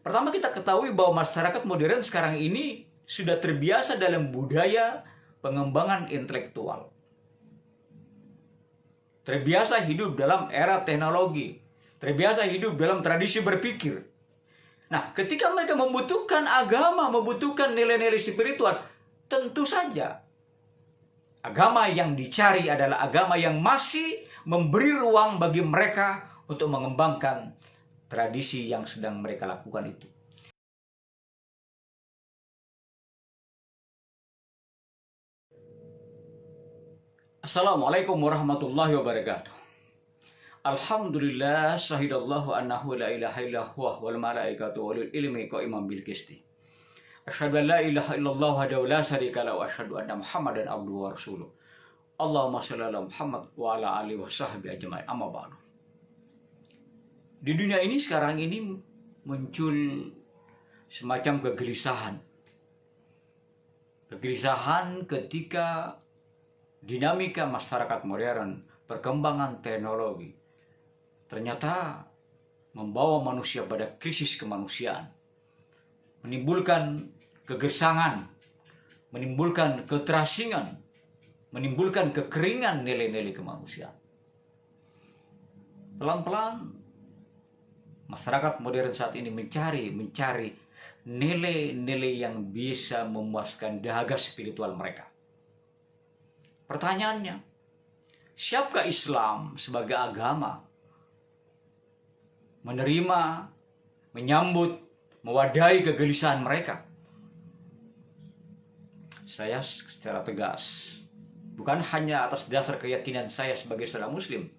Pertama, kita ketahui bahwa masyarakat modern sekarang ini sudah terbiasa dalam budaya pengembangan intelektual. Terbiasa hidup dalam era teknologi. Terbiasa hidup dalam tradisi berpikir. Nah, ketika mereka membutuhkan agama, membutuhkan nilai-nilai spiritual, tentu saja agama yang dicari adalah agama yang masih memberi ruang bagi mereka untuk mengembangkan tradisi yang sedang mereka lakukan itu. Assalamualaikum warahmatullahi wabarakatuh. Alhamdulillah syahidallahu annahu la ilaha illallah wal malaikatu walul ilmi qa'iman bil qisti. Asyhadu an la ilaha illallah wahdahu la syarika lahu wa asyhadu anna Muhammadan abduhu wa rasuluh. Allahumma shalli ala Muhammad wa ala alihi wa sahbihi ajma'in. Amma ba'du. Di dunia ini sekarang ini muncul semacam kegelisahan. Kegelisahan ketika dinamika masyarakat modern, perkembangan teknologi, ternyata membawa manusia pada krisis kemanusiaan, menimbulkan kegersangan, menimbulkan keterasingan, menimbulkan kekeringan nilai-nilai kemanusiaan. Pelan-pelan masyarakat modern saat ini mencari nilai-nilai yang bisa memuaskan dahaga spiritual mereka. Pertanyaannya, siapakah Islam sebagai agama menerima, menyambut, mewadahi kegelisahan mereka? Saya secara tegas, bukan hanya atas dasar keyakinan saya sebagai seorang muslim,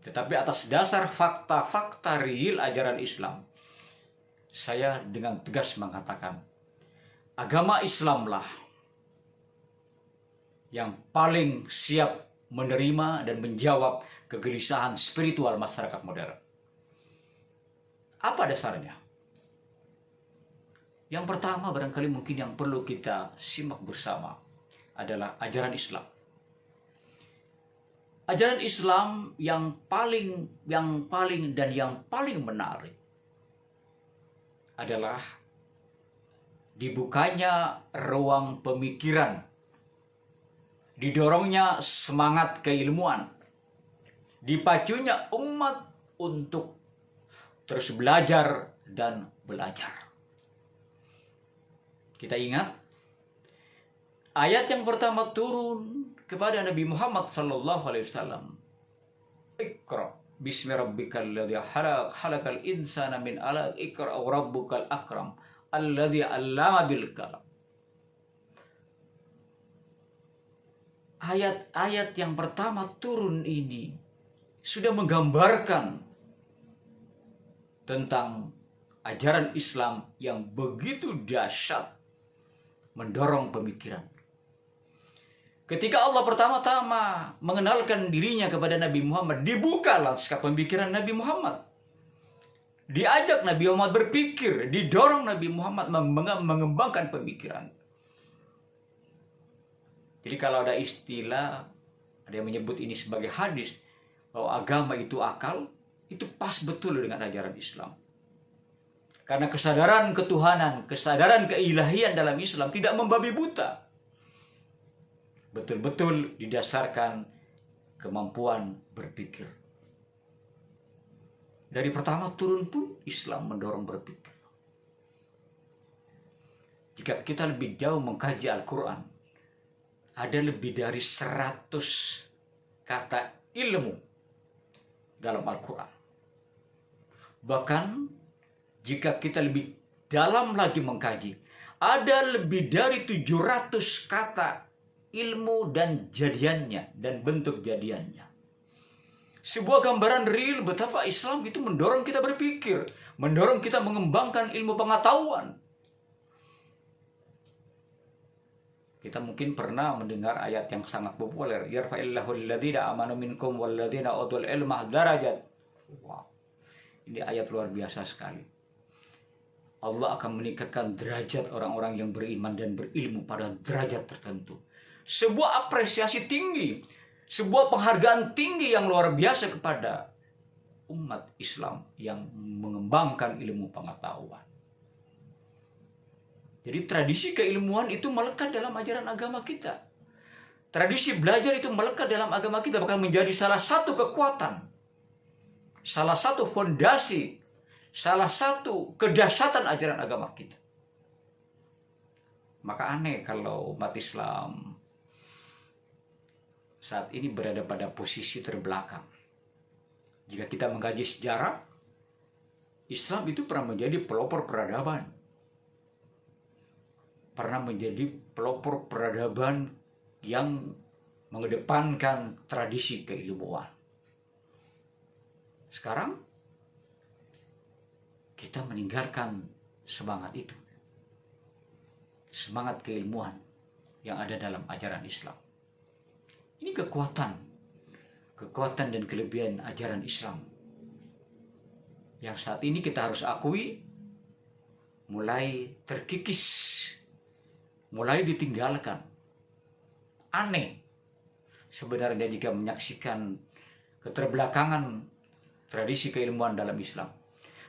tetapi atas dasar fakta-fakta real ajaran Islam, saya dengan tegas mengatakan, agama Islamlah yang paling siap menerima dan menjawab kegelisahan spiritual masyarakat modern. Apa dasarnya? Yang pertama, barangkali mungkin yang perlu kita simak bersama adalah ajaran Islam. Ajaran Islam yang paling menarik adalah dibukanya ruang pemikiran, didorongnya semangat keilmuan, dipacunya umat untuk terus belajar dan belajar. Kita ingat ayat yang pertama turun kepada Nabi Muhammad SAW. Iqra bismi rabbikal ladzi khalaq, khalaqal insana min 'alaq, iqra rabbukal akram alladzi 'allama bil qalam. Ayat-ayat yang pertama turun ini sudah menggambarkan tentang ajaran Islam yang begitu dahsyat, mendorong pemikiran. Ketika Allah pertama-tama mengenalkan dirinya kepada Nabi Muhammad, dibuka lanskap pemikiran Nabi Muhammad. Diajak Nabi Muhammad berpikir, didorong Nabi Muhammad mengembangkan pemikiran. Jadi kalau ada istilah, ada yang menyebut ini sebagai hadis, bahwa agama itu akal, itu pas betul dengan ajaran Islam. Karena kesadaran ketuhanan, kesadaran keilahian dalam Islam tidak membabi buta. Betul-betul didasarkan kemampuan berpikir. Dari pertama turun pun Islam mendorong berpikir. Jika kita lebih jauh mengkaji Al-Quran, ada lebih dari 100 kata ilmu dalam Al-Quran. Bahkan jika kita lebih dalam lagi mengkaji, ada lebih dari 700 kata ilmu dan jadiannya dan bentuk jadiannya. Sebuah gambaran real betapa Islam itu mendorong kita berpikir, mendorong kita mengembangkan ilmu pengetahuan. Kita mungkin pernah mendengar ayat yang sangat populer, yarfa'illahu alladhina amanu minkum walladhina utul ilma darajat. Wow. Ini ayat luar biasa sekali. Allah akan meningkatkan derajat orang-orang yang beriman dan berilmu pada derajat tertentu. Sebuah apresiasi tinggi, sebuah penghargaan tinggi yang luar biasa kepada umat Islam yang mengembangkan ilmu pengetahuan. Jadi tradisi keilmuan itu melekat dalam ajaran agama kita. Tradisi belajar itu melekat dalam agama kita, bahkan menjadi salah satu kekuatan, salah satu fondasi, salah satu kedahsyatan ajaran agama kita. Maka aneh kalau umat Islam saat ini berada pada posisi terbelakang. Jika kita mengkaji sejarah, Islam itu pernah menjadi pelopor peradaban. Pernah menjadi pelopor peradaban yang mengedepankan tradisi keilmuan. Sekarang kita meninggalkan semangat itu. Semangat keilmuan yang ada dalam ajaran Islam. Ini kekuatan dan kelebihan ajaran Islam yang saat ini kita harus akui mulai terkikis, mulai ditinggalkan. Aneh sebenarnya jika menyaksikan keterbelakangan tradisi keilmuan dalam Islam.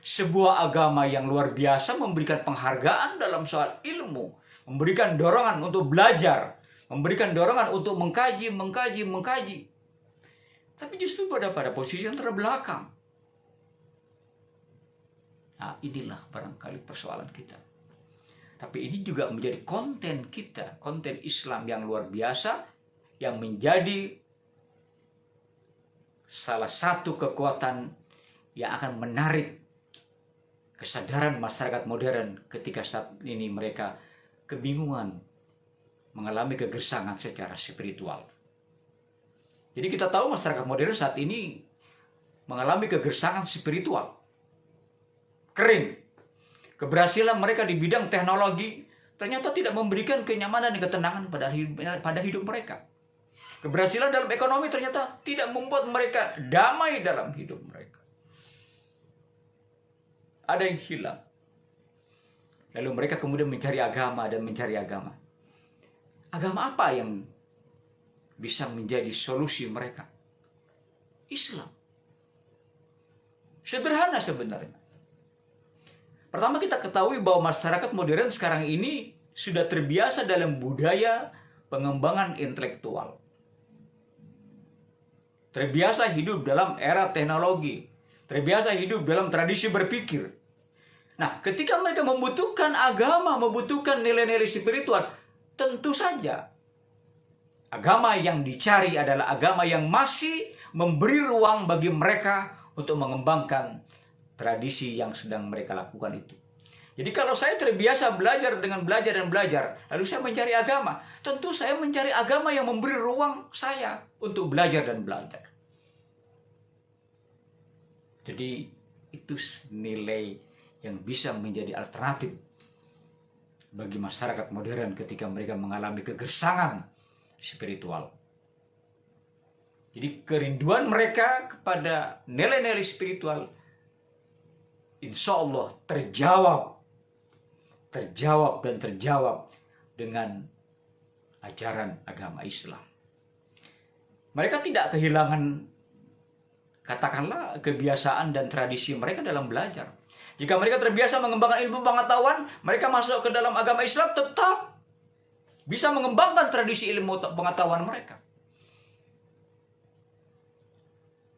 Sebuah agama yang luar biasa memberikan penghargaan dalam soal ilmu, memberikan dorongan untuk belajar, memberikan dorongan untuk mengkaji. Tapi justru pada posisi yang terbelakang. Nah, inilah barangkali persoalan kita. Tapi ini juga menjadi konten kita, konten Islam yang luar biasa, yang menjadi salah satu kekuatan yang akan menarik kesadaran masyarakat modern ketika saat ini mereka kebingungan, mengalami kegersangan secara spiritual. Jadi kita tahu masyarakat modern saat ini mengalami kegersangan spiritual. Kering. Keberhasilan mereka di bidang teknologi ternyata tidak memberikan kenyamanan dan ketenangan pada hidup mereka. Keberhasilan dalam ekonomi ternyata tidak membuat mereka damai dalam hidup mereka. Ada yang hilang. Lalu mereka kemudian mencari agama. Agama apa yang bisa menjadi solusi mereka? Islam. Sederhana sebenarnya. Pertama kita ketahui bahwa masyarakat modern sekarang ini sudah terbiasa dalam budaya pengembangan intelektual. Terbiasa hidup dalam era teknologi. Terbiasa hidup dalam tradisi berpikir. Nah, ketika mereka membutuhkan agama, membutuhkan nilai-nilai spiritual, tentu saja agama yang dicari adalah agama yang masih memberi ruang bagi mereka untuk mengembangkan tradisi yang sedang mereka lakukan itu. Jadi kalau saya terbiasa belajar, lalu saya mencari agama, tentu saya mencari agama yang memberi ruang saya untuk belajar dan belajar. Jadi itu nilai yang bisa menjadi alternatif bagi masyarakat modern ketika mereka mengalami kegersangan spiritual. Jadi kerinduan mereka kepada nilai-nilai spiritual insya Allah terjawab dengan ajaran agama Islam. Mereka tidak kehilangan, katakanlah, kebiasaan dan tradisi mereka dalam belajar. Jika mereka terbiasa mengembangkan ilmu pengetahuan, mereka masuk ke dalam agama Islam tetap bisa mengembangkan tradisi ilmu pengetahuan mereka.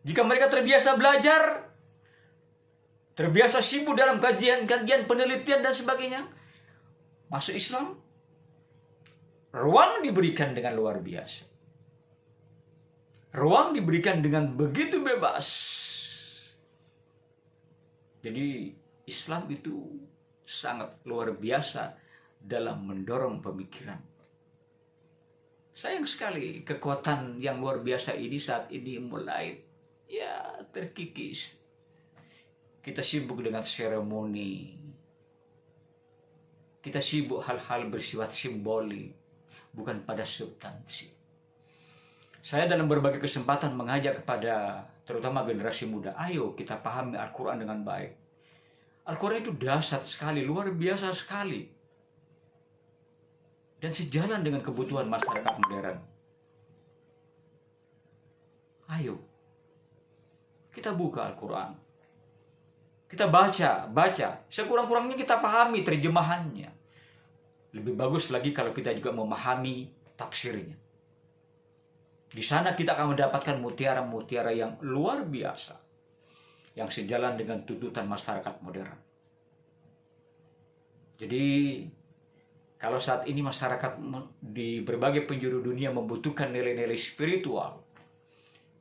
Jika mereka terbiasa belajar, terbiasa sibuk dalam kajian-kajian, penelitian dan sebagainya, masuk Islam, ruang diberikan dengan luar biasa. Ruang diberikan dengan begitu bebas. Jadi Islam itu sangat luar biasa dalam mendorong pemikiran. Sayang sekali kekuatan yang luar biasa ini saat ini mulai terkikis. Kita sibuk dengan seremoni. Kita sibuk hal-hal bersifat simbolik, bukan pada substansi. Saya dalam berbagai kesempatan mengajak kepada terutama generasi muda, ayo kita pahami Al-Quran dengan baik. Al-Quran itu dahsyat sekali, luar biasa sekali. Dan sejalan dengan kebutuhan masyarakat modern. Ayo, Kita buka Al-Quran. Kita baca. Sekurang-kurangnya kita pahami terjemahannya. Lebih bagus lagi kalau kita juga memahami tafsirnya. Di sana kita akan mendapatkan mutiara-mutiara yang luar biasa. Yang sejalan dengan tuntutan masyarakat modern. Jadi, kalau saat ini masyarakat di berbagai penjuru dunia membutuhkan nilai-nilai spiritual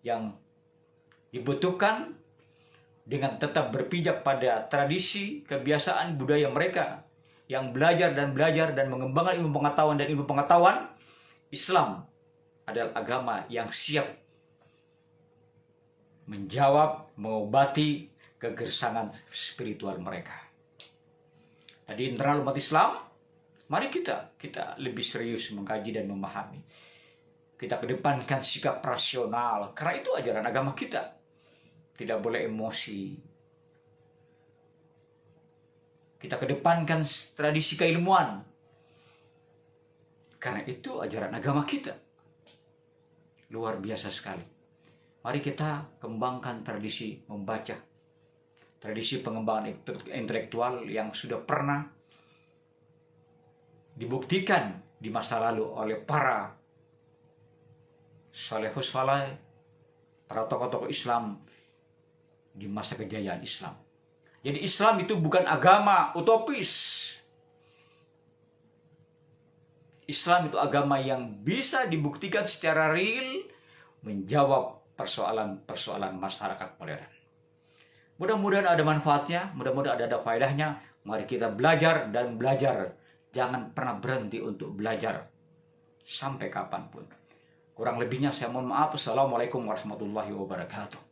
yang dibutuhkan dengan tetap berpijak pada tradisi, kebiasaan, budaya mereka yang belajar dan mengembangkan ilmu pengetahuan, Islam adalah agama yang siap menjawab, mengobati kegersangan spiritual mereka. Nah, di internal umat Islam, mari kita lebih serius mengkaji dan memahami. Kita kedepankan sikap rasional, karena itu ajaran agama kita. Tidak boleh emosi. Kita kedepankan tradisi keilmuan, karena itu ajaran agama kita. Luar biasa sekali. Mari kita kembangkan tradisi membaca. Tradisi pengembangan intelektual yang sudah pernah dibuktikan di masa lalu oleh para salehus saleh, para tokoh-tokoh Islam di masa kejayaan Islam. Jadi Islam itu bukan agama utopis. Islam itu agama yang bisa dibuktikan secara real menjawab persoalan-persoalan masyarakat modern. Mudah-mudahan ada manfaatnya, mudah-mudahan ada faedahnya. Mari kita belajar dan belajar. Jangan pernah berhenti untuk belajar sampai kapanpun. Kurang lebihnya saya mohon maaf. Assalamualaikum warahmatullahi wabarakatuh.